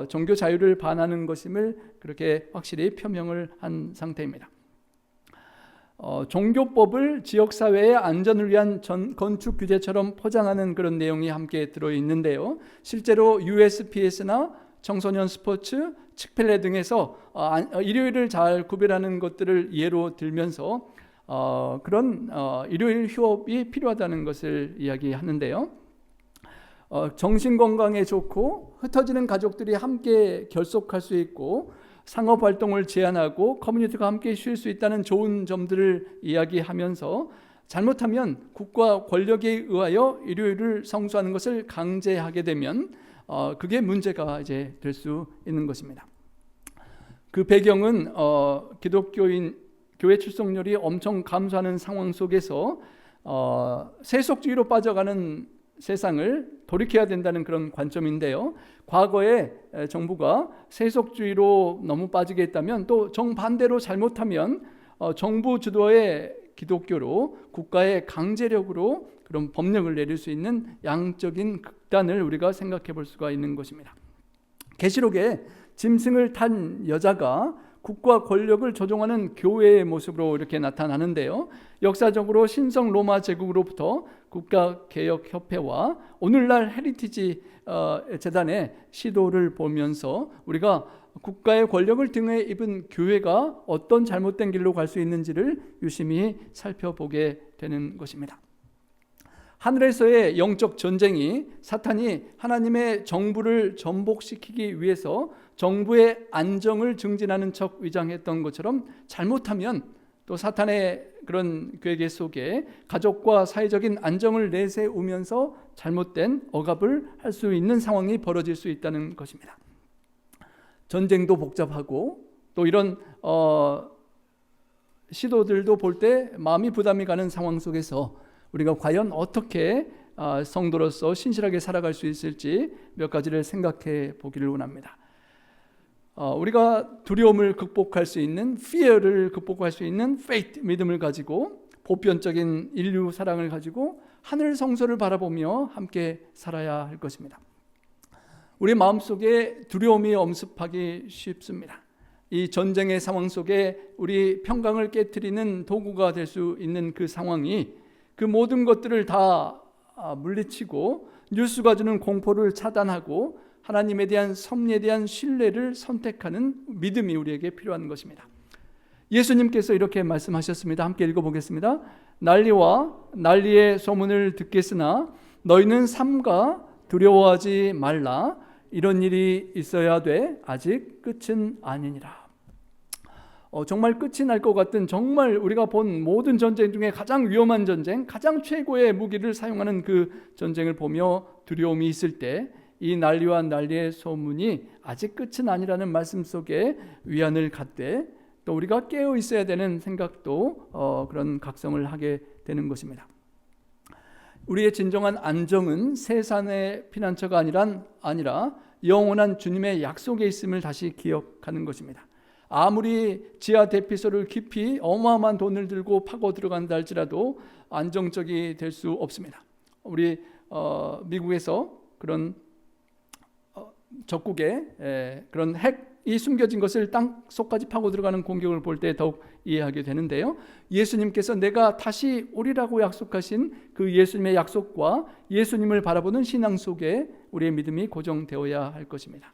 종교 자유를 반하는 것임을 그렇게 확실히 표명을 한 상태입니다. 종교법을 지역사회의 안전을 위한 건축 규제처럼 포장하는 그런 내용이 함께 들어있는데요. 실제로 USPS나 청소년 스포츠, 칙필레 등에서 일요일을 잘 구별하는 것들을 예로 들면서 그런 일요일 휴업이 필요하다는 것을 이야기하는데요. 정신 건강에 좋고 흩어지는 가족들이 함께 결속할 수 있고 상업 활동을 제한하고 커뮤니티가 함께 쉴 수 있다는 좋은 점들을 이야기하면서 잘못하면 국가 권력에 의하여 일요일을 성수하는 것을 강제하게 되면 그게 문제가 이제 될 수 있는 것입니다. 그 배경은 기독교인 교회 출석률이 엄청 감소하는 상황 속에서 세속주의로 빠져가는 세상을 돌이켜야 된다는 그런 관점인데요. 과거에 정부가 세속주의로 너무 빠지게 했다면 또 정반대로 잘못하면 정부 주도의 기독교로 국가의 강제력으로 그런 법령을 내릴 수 있는 양적인 극단을 우리가 생각해 볼 수가 있는 것입니다. 계시록에 짐승을 탄 여자가 국가 권력을 조종하는 교회의 모습으로 이렇게 나타나는데요. 역사적으로 신성 로마 제국으로부터 국가개혁협회와 오늘날 헤리티지 재단의 시도를 보면서 우리가 국가의 권력을 등에 입은 교회가 어떤 잘못된 길로 갈 수 있는지를 유심히 살펴보게 되는 것입니다. 하늘에서의 영적 전쟁이 사탄이 하나님의 정부를 전복시키기 위해서 정부의 안정을 증진하는 척 위장했던 것처럼 잘못하면 또 사탄의 그런 계획 속에 가족과 사회적인 안정을 내세우면서 잘못된 억압을 할 수 있는 상황이 벌어질 수 있다는 것입니다. 전쟁도 복잡하고 또 이런 시도들도 볼 때 마음이 부담이 가는 상황 속에서 우리가 과연 어떻게 성도로서 신실하게 살아갈 수 있을지 몇 가지를 생각해 보기를 원합니다. 우리가 두려움을 극복할 수 있는 fear를 극복할 수 있는 faith, 믿음을 가지고 보편적인 인류 사랑을 가지고 하늘 성소를 바라보며 함께 살아야 할 것입니다. 우리 마음속에 두려움이 엄습하기 쉽습니다. 이 전쟁의 상황 속에 우리 평강을 깨트리는 도구가 될 수 있는 그 상황이 그 모든 것들을 다 물리치고 뉴스가 주는 공포를 차단하고 하나님에 대한 섭리에 대한 신뢰를 선택하는 믿음이 우리에게 필요한 것입니다. 예수님께서 이렇게 말씀하셨습니다. 함께 읽어보겠습니다. 난리와 난리의 소문을 듣겠으나 너희는 삼가 두려워하지 말라. 이런 일이 있어야 돼. 아직 끝은 아니니라. 정말 끝이 날 것 같은 정말 우리가 본 모든 전쟁 중에 가장 위험한 전쟁, 가장 최고의 무기를 사용하는 그 전쟁을 보며 두려움이 있을 때 이 난리와 난리의 소문이 아직 끝은 아니라는 말씀 속에 위안을 갖되 또 우리가 깨어 있어야 되는 생각도 그런 각성을 하게 되는 것입니다. 우리의 진정한 안정은 세상의 피난처가 아니라 영원한 주님의 약속에 있음을 다시 기억하는 것입니다. 아무리 지하 대피소를 깊이 어마어마한 돈을 들고 파고 들어간다 할지라도 안정적이 될 수 없습니다. 우리 미국에서 그런 적국에 그런 핵이 숨겨진 것을 땅 속까지 파고 들어가는 공격을 볼 때 더욱 이해하게 되는데요. 예수님께서 내가 다시 오리라고 약속하신 그 예수님의 약속과 예수님을 바라보는 신앙 속에 우리의 믿음이 고정되어야 할 것입니다.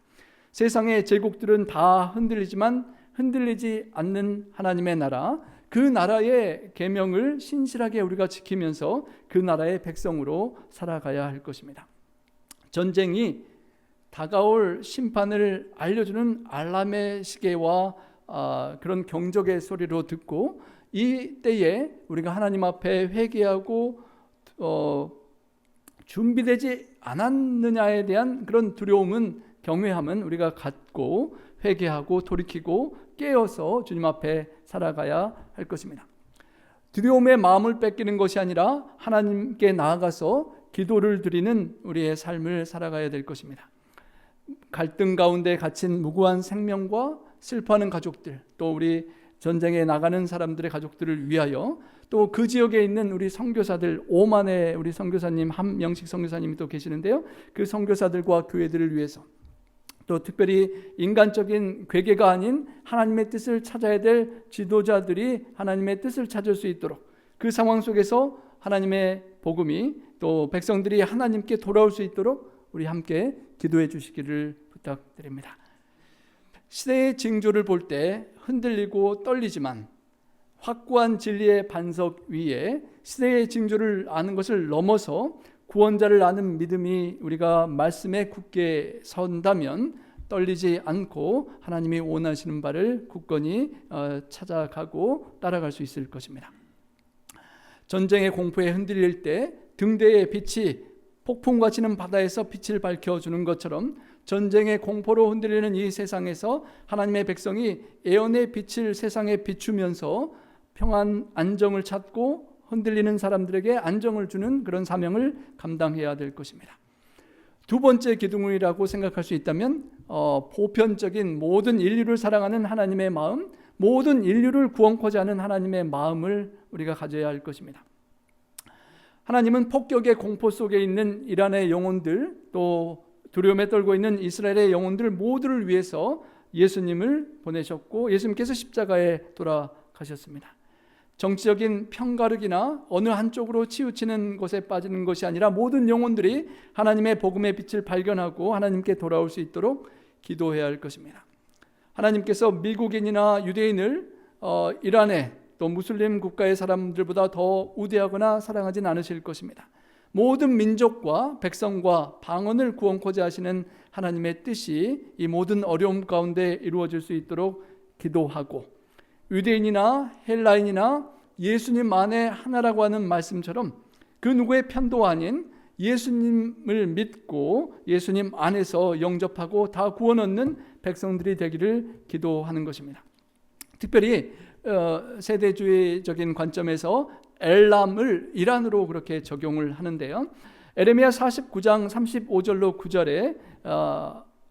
세상의 제국들은 다 흔들리지만 흔들리지 않는 하나님의 나라, 그 나라의 계명을 신실하게 우리가 지키면서 그 나라의 백성으로 살아가야 할 것입니다. 전쟁이 다가올 심판을 알려주는 알람의 시계와 그런 경적의 소리로 듣고 이 때에 우리가 하나님 앞에 회개하고 준비되지 않았느냐에 대한 그런 두려움은 경외함은 우리가 갖고 회개하고 돌이키고 깨어서 주님 앞에 살아가야 할 것입니다. 두려움의 마음을 뺏기는 것이 아니라 하나님께 나아가서 기도를 드리는 우리의 삶을 살아가야 될 것입니다. 갈등 가운데 갇힌 무고한 생명과 슬퍼하는 가족들, 또 우리 전쟁에 나가는 사람들의 가족들을 위하여 또 그 지역에 있는 우리 선교사들 5만의 우리 선교사님 한명식 선교사님이 또 계시는데요. 그 선교사들과 교회들을 위해서 또 특별히 인간적인 괴계가 아닌 하나님의 뜻을 찾아야 될 지도자들이 하나님의 뜻을 찾을 수 있도록 그 상황 속에서 하나님의 복음이 또 백성들이 하나님께 돌아올 수 있도록 우리 함께 기도해 주시기를 부탁드립니다. 시대의 징조를 볼 때 흔들리고 떨리지만 확고한 진리의 반석 위에 시대의 징조를 아는 것을 넘어서 구원자를 아는 믿음이 우리가 말씀에 굳게 선다면 떨리지 않고 하나님이 원하시는 바를 굳건히 찾아가고 따라갈 수 있을 것입니다. 전쟁의 공포에 흔들릴 때 등대의 빛이 폭풍과 치는 바다에서 빛을 밝혀주는 것처럼 전쟁의 공포로 흔들리는 이 세상에서 하나님의 백성이 애언의 빛을 세상에 비추면서 평안, 안정을 찾고 흔들리는 사람들에게 안정을 주는 그런 사명을 감당해야 될 것입니다. 두 번째 기둥이라고 생각할 수 있다면 보편적인 모든 인류를 사랑하는 하나님의 마음, 모든 인류를 구원코자 하는 하나님의 마음을 우리가 가져야 할 것입니다. 하나님은 폭격의 공포 속에 있는 이란의 영혼들, 또 두려움에 떨고 있는 이스라엘의 영혼들 모두를 위해서 예수님을 보내셨고 예수님께서 십자가에 돌아가셨습니다. 정치적인 편가르기나 어느 한쪽으로 치우치는 것에 빠지는 것이 아니라 모든 영혼들이 하나님의 복음의 빛을 발견하고 하나님께 돌아올 수 있도록 기도해야 할 것입니다. 하나님께서 미국인이나 유대인을 이란의 또 무슬림 국가의 사람들보다 더 우대하거나 사랑하진 않으실 것입니다. 모든 민족과 백성과 방언을 구원코자 하시는 하나님의 뜻이 이 모든 어려움 가운데 이루어질 수 있도록 기도하고, 유대인이나 헬라인이나 예수님 안에 하나라고 하는 말씀처럼 그 누구의 편도 아닌 예수님을 믿고 예수님 안에서 영접하고 다 구원 얻는 백성들이 되기를 기도하는 것입니다. 특별히 세대주의적인 관점에서 엘람을 이란으로 그렇게 적용을 하는데요. 에레미야 49장 35절로 9절에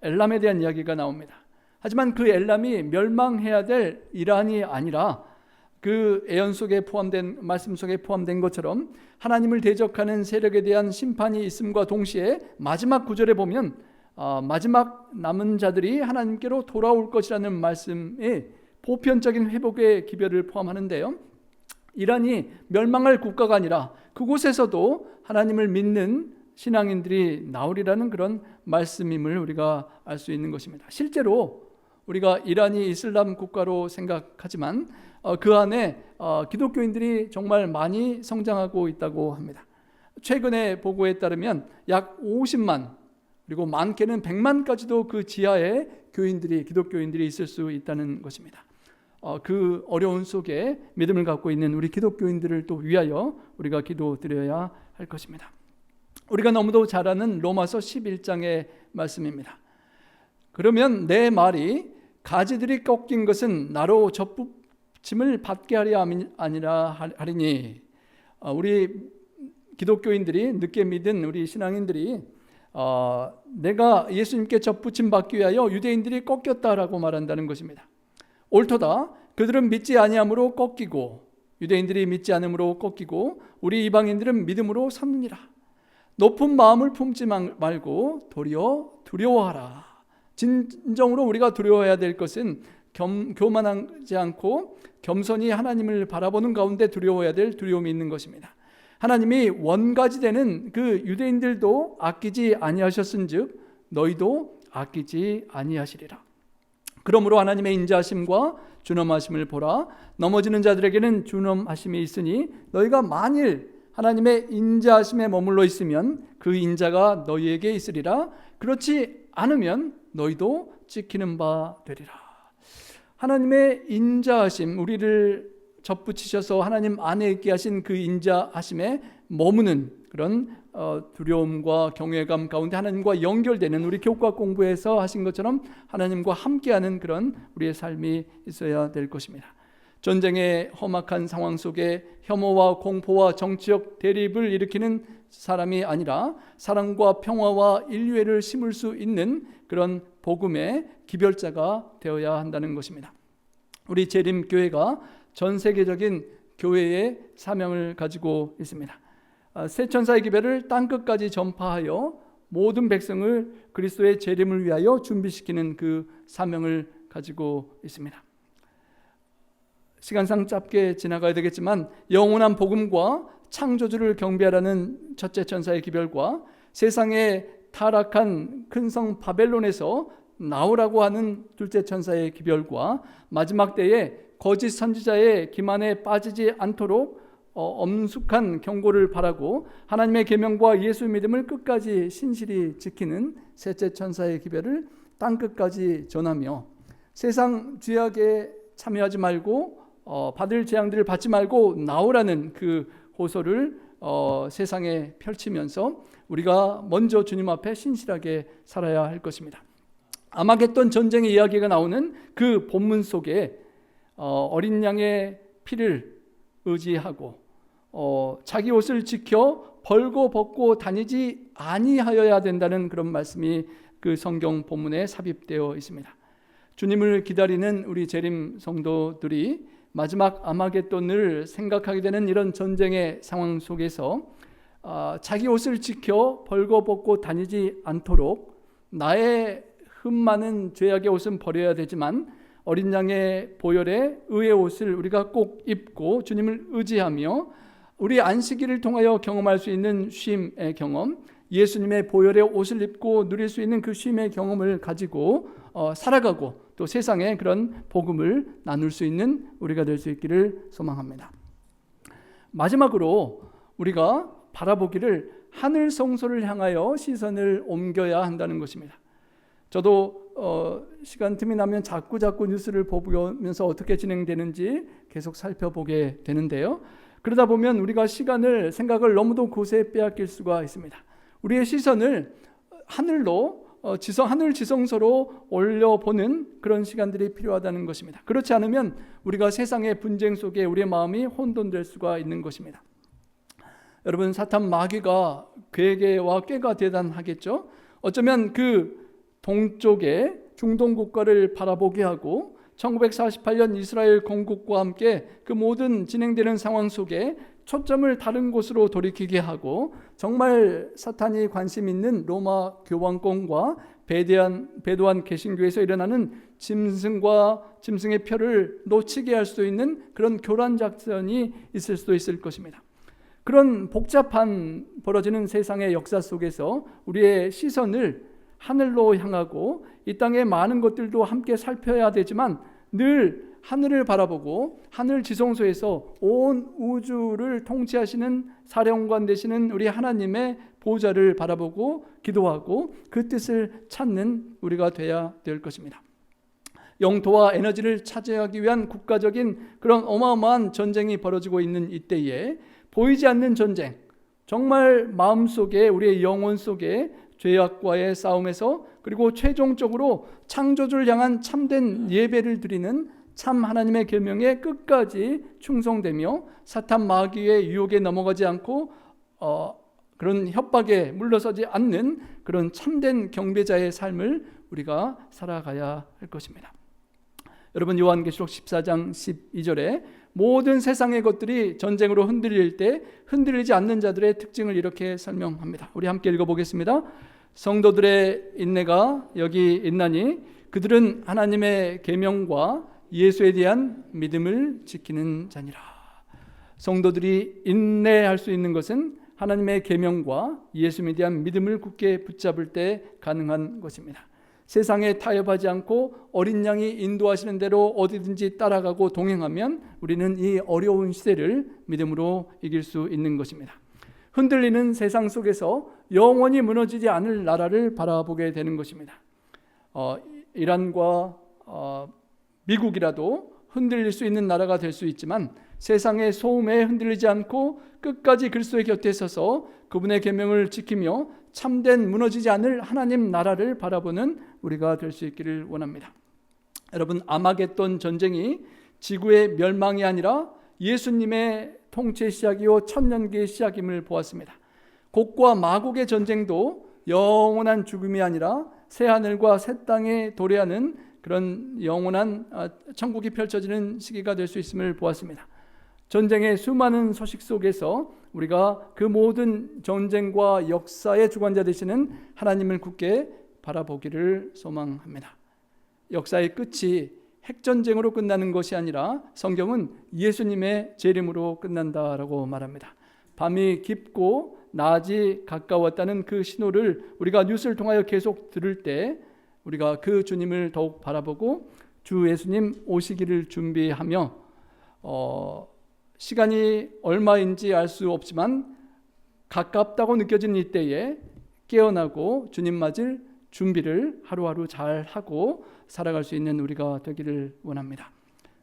엘람에 대한 이야기가 나옵니다. 하지만 그 엘람이 멸망해야 될 이란이 아니라 그 애언 속에 포함된 말씀 속에 포함된 것처럼 하나님을 대적하는 세력에 대한 심판이 있음과 동시에 마지막 구절에 보면 마지막 남은 자들이 하나님께로 돌아올 것이라는 말씀에 보편적인 회복의 기별을 포함하는데요. 이란이 멸망할 국가가 아니라 그곳에서도 하나님을 믿는 신앙인들이 나오리라는 그런 말씀임을 우리가 알 수 있는 것입니다. 실제로 우리가 이란이 이슬람 국가로 생각하지만 그 안에 기독교인들이 정말 많이 성장하고 있다고 합니다. 최근의 보고에 따르면 약 50만 그리고 많게는 100만까지도 그 지하에 기독교인들이 있을 수 있다는 것입니다. 그 어려운 속에 믿음을 갖고 있는 우리 기독교인들을 또 위하여 우리가 기도드려야 할 것입니다. 우리가 너무도 잘 아는 로마서 11장의 말씀입니다. 그러면 내 말이 가지들이 꺾인 것은 나로 접붙임을 받게 하려 아니라 하리니, 우리 기독교인들이 늦게 믿은 우리 신앙인들이 내가 예수님께 접붙임 받기 위하여 유대인들이 꺾였다라고 말한다는 것입니다. 옳도다. 그들은 믿지 아니함으로 꺾이고 유대인들이 믿지 않음으로 꺾이고 우리 이방인들은 믿음으로 섰느니라. 높은 마음을 품지 말고 도리어 두려워하라. 진정으로 우리가 두려워해야 될 것은 교만하지 않고 겸손히 하나님을 바라보는 가운데 두려워해야 될 두려움이 있는 것입니다. 하나님이 원가지 되는 그 유대인들도 아끼지 아니하셨은즉 너희도 아끼지 아니하시리라. 그러므로 하나님의 인자하심과 준엄하심을 보라. 넘어지는 자들에게는 준엄하심이 있으니 너희가 만일 하나님의 인자하심에 머물러 있으면 그 인자가 너희에게 있으리라. 그렇지 않으면 너희도 지키는 바 되리라. 하나님의 인자하심, 우리를 접붙이셔서 하나님 안에 있게 하신 그 인자하심에 머무는 그런 두려움과 경외감 가운데 하나님과 연결되는, 우리 교과 공부에서 하신 것처럼 하나님과 함께하는 그런 우리의 삶이 있어야 될 것입니다. 전쟁의 험악한 상황 속에 혐오와 공포와 정치적 대립을 일으키는 사람이 아니라 사랑과 평화와 인류애를 심을 수 있는 그런 복음의 기별자가 되어야 한다는 것입니다. 우리 재림교회가 전 세계적인 교회의 사명을 가지고 있습니다. 새 천사의 기별을 땅끝까지 전파하여 모든 백성을 그리스도의 재림을 위하여 준비시키는 그 사명을 가지고 있습니다. 시간상 짧게 지나가야 되겠지만 영원한 복음과 창조주를 경배하라는 첫째 천사의 기별과 세상의 타락한 큰 성 바벨론에서 나오라고 하는 둘째 천사의 기별과 마지막 때에 거짓 선지자의 기만에 빠지지 않도록 엄숙한 경고를 바라고 하나님의 계명과 예수 믿음을 끝까지 신실히 지키는 셋째 천사의 기별을 땅끝까지 전하며 세상 죄악에 참여하지 말고 받을 재앙들을 받지 말고 나오라는 그 호소를 세상에 펼치면서 우리가 먼저 주님 앞에 신실하게 살아야 할 것입니다. 아마겟돈 전쟁의 이야기가 나오는 그 본문 속에 어린 양의 피를 의지하고 자기 옷을 지켜 벌고 벗고 다니지 아니하여야 된다는 그런 말씀이 그 성경 본문에 삽입되어 있습니다. 주님을 기다리는 우리 재림 성도들이 마지막 아마겟돈을 생각하게 되는 이런 전쟁의 상황 속에서 자기 옷을 지켜 벌고 벗고 다니지 않도록 나의 흠 많은 죄악의 옷은 버려야 되지만 어린 양의 보혈의 의의 옷을 우리가 꼭 입고 주님을 의지하며 우리 안식일을 통하여 경험할 수 있는 쉼의 경험, 예수님의 보혈의 옷을 입고 누릴 수 있는 그 쉼의 경험을 가지고 살아가고 또 세상에 그런 복음을 나눌 수 있는 우리가 될 수 있기를 소망합니다. 마지막으로 우리가 바라보기를 하늘 성소를 향하여 시선을 옮겨야 한다는 것입니다. 저도 시간 틈이 나면 자꾸 뉴스를 보면서 어떻게 진행되는지 계속 살펴보게 되는데요. 그러다 보면 우리가 생각을 너무도 곳에 빼앗길 수가 있습니다. 우리의 시선을 하늘로 하늘 지성소로 올려보는 그런 시간들이 필요하다는 것입니다. 그렇지 않으면 우리가 세상의 분쟁 속에 우리의 마음이 혼돈될 수가 있는 것입니다. 여러분, 사탄 마귀가 괴계와 꾀가 대단하겠죠. 어쩌면 그 동쪽의 중동 국가를 바라보게 하고 1948년 이스라엘 건국과 함께 그 모든 진행되는 상황 속에 초점을 다른 곳으로 돌이키게 하고 정말 사탄이 관심 있는 로마 교황권과 배도한 개신교에서 일어나는 짐승의 표를 놓치게 할 수 있는 그런 교란 작전이 있을 수도 있을 것입니다. 그런 복잡한 벌어지는 세상의 역사 속에서 우리의 시선을 하늘로 향하고 이 땅의 많은 것들도 함께 살펴야 되지만 늘 하늘을 바라보고 하늘 지성소에서 온 우주를 통치하시는 사령관 되시는 우리 하나님의 보좌를 바라보고 기도하고 그 뜻을 찾는 우리가 돼야 될 것입니다. 영토와 에너지를 차지하기 위한 국가적인 그런 어마어마한 전쟁이 벌어지고 있는 이때에 보이지 않는 전쟁, 정말 마음속에 우리의 영혼 속에 죄악과의 싸움에서 그리고 최종적으로 창조주를 향한 참된 예배를 드리는 참 하나님의 계명에 끝까지 충성되며 사탄 마귀의 유혹에 넘어가지 않고 그런 협박에 물러서지 않는 그런 참된 경배자의 삶을 우리가 살아가야 할 것입니다. 여러분, 요한계시록 14장 12절에 모든 세상의 것들이 전쟁으로 흔들릴 때 흔들리지 않는 자들의 특징을 이렇게 설명합니다. 우리 함께 읽어보겠습니다. 성도들의 인내가 여기 있나니 그들은 하나님의 계명과 예수에 대한 믿음을 지키는 자니라. 성도들이 인내할 수 있는 것은 하나님의 계명과 예수에 대한 믿음을 굳게 붙잡을 때 가능한 것입니다. 세상에 타협하지 않고 어린 양이 인도하시는 대로 어디든지 따라가고 동행하면 우리는 이 어려운 시대를 믿음으로 이길 수 있는 것입니다. 흔들리는 세상 속에서 영원히 무너지지 않을 나라를 바라보게 되는 것입니다. 이란과 미국이라도 흔들릴 수 있는 나라가 될 수 있지만 세상의 소음에 흔들리지 않고 끝까지 그리스도의 곁에 서서 그분의 계명을 지키며 참된 무너지지 않을 하나님 나라를 바라보는 우리가 될 수 있기를 원합니다. 여러분, 아마겟돈 전쟁이 지구의 멸망이 아니라 예수님의 통치의 시작이요 천년기의 시작임을 보았습니다. 곡과 마곡의 전쟁도 영원한 죽음이 아니라 새하늘과 새 땅에 도래하는 그런 영원한 천국이 펼쳐지는 시기가 될 수 있음을 보았습니다. 전쟁의 수많은 소식 속에서 우리가 그 모든 전쟁과 역사의 주관자 되시는 하나님을 굳게 바라보기를 소망합니다. 역사의 끝이 핵전쟁으로 끝나는 것이 아니라 성경은 예수님의 재림으로 끝난다라고 말합니다. 밤이 깊고 낮이 가까웠다는 그 신호를 우리가 뉴스를 통하여 계속 들을 때 우리가 그 주님을 더욱 바라보고 주 예수님 오시기를 준비하며 시간이 얼마인지 알 수 없지만 가깝다고 느껴지는 이때에 깨어나고 주님 맞을 준비를 하루하루 잘 하고 살아갈 수 있는 우리가 되기를 원합니다.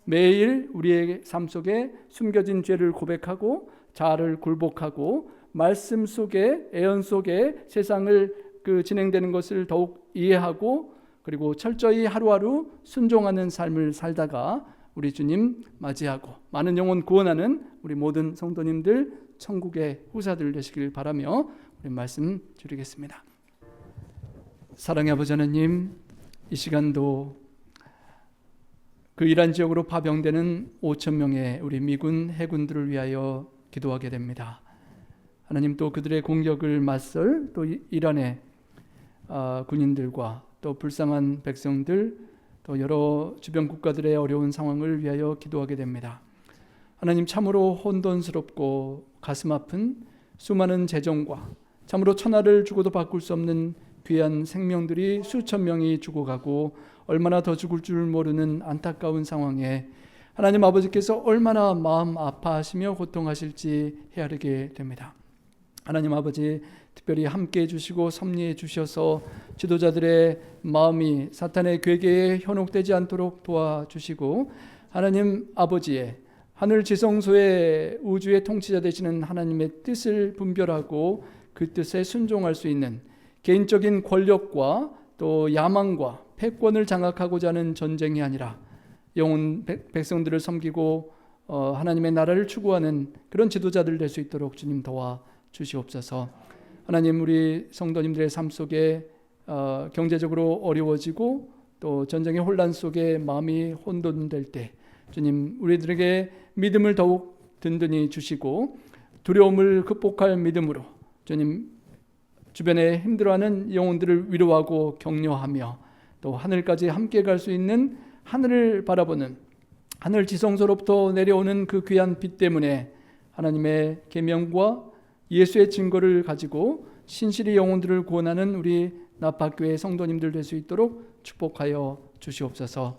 매일 우리의 삶 속에 숨겨진 죄를 고백하고 자아를 굴복하고 말씀 속에 애언 속에 세상을 진행되는 것을 더욱 이해하고 그리고 철저히 하루하루 순종하는 삶을 살다가 우리 주님 맞이하고 많은 영혼 구원하는 우리 모든 성도님들 천국의 후사들 되시길 바라며 우리 말씀 드리겠습니다. 사랑의 아버지 하나님, 이 시간도 그 이란 지역으로 파병되는 5천 명의 우리 미군 해군들을 위하여 기도하게 됩니다. 하나님, 또 그들의 공격을 맞설 또 이란의 군인들과 또 불쌍한 백성들 또 여러 주변 국가들의 어려운 상황을 위하여 기도하게 됩니다. 하나님, 참으로 혼돈스럽고 가슴 아픈 수많은 재정과 참으로 천하를 주고도 바꿀 수 없는 귀한 생명들이 수천 명이 죽어가고 얼마나 더 죽을 줄 모르는 안타까운 상황에 하나님 아버지께서 얼마나 마음 아파하시며 고통하실지 헤아리게 됩니다. 하나님 아버지, 특별히 함께해 주시고 섭리해 주셔서 지도자들의 마음이 사탄의 괴계에 현혹되지 않도록 도와주시고 하나님 아버지의 하늘 지성소의 우주의 통치자 되시는 하나님의 뜻을 분별하고 그 뜻에 순종할 수 있는 개인적인 권력과 또 야망과 패권을 장악하고자 하는 전쟁이 아니라 영혼 백성들을 섬기고 하나님의 나라를 추구하는 그런 지도자들 될 수 있도록 주님 도와 주시옵소서. 하나님, 우리 성도님들의 삶 속에 경제적으로 어려워지고 또 전쟁의 혼란 속에 마음이 혼돈될 때 주님, 우리들에게 믿음을 더욱 든든히 주시고 두려움을 극복할 믿음으로 주님, 주변에 힘들어하는 영혼들을 위로하고 격려하며 또 하늘까지 함께 갈 수 있는 하늘을 바라보는 하늘 지성소로부터 내려오는 그 귀한 빛 때문에 하나님의 계명과 예수의 증거를 가지고 신실히 영혼들을 구원하는 우리 나파교회 성도님들 될 수 있도록 축복하여 주시옵소서.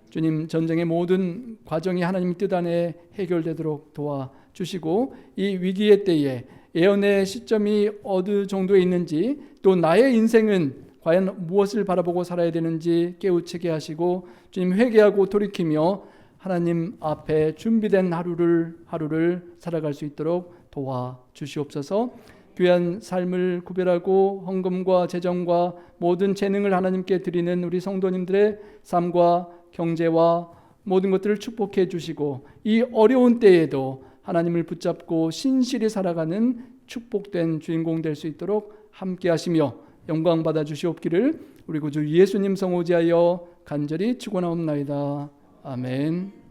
주님, 전쟁의 모든 과정이 하나님 뜻 안에 해결되도록 도와주시고 이 위기의 때에 예언의 시점이 어느 정도에 있는지 또 나의 인생은 과연 무엇을 바라보고 살아야 되는지 깨우치게 하시고 주님, 회개하고 돌이키며 하나님 앞에 준비된 하루를 살아갈 수 있도록 도와주시옵소서. 귀한 삶을 구별하고 헌금과 재정과 모든 재능을 하나님께 드리는 우리 성도님들의 삶과 경제와 모든 것들을 축복해 주시고 이 어려운 때에도 하나님을 붙잡고 신실히 살아가는 축복된 주인공 될 수 있도록 함께 하시며 영광 받아 주시옵기를 우리 구주 예수님 성호지하여 간절히 축원하옵나이다. 아멘.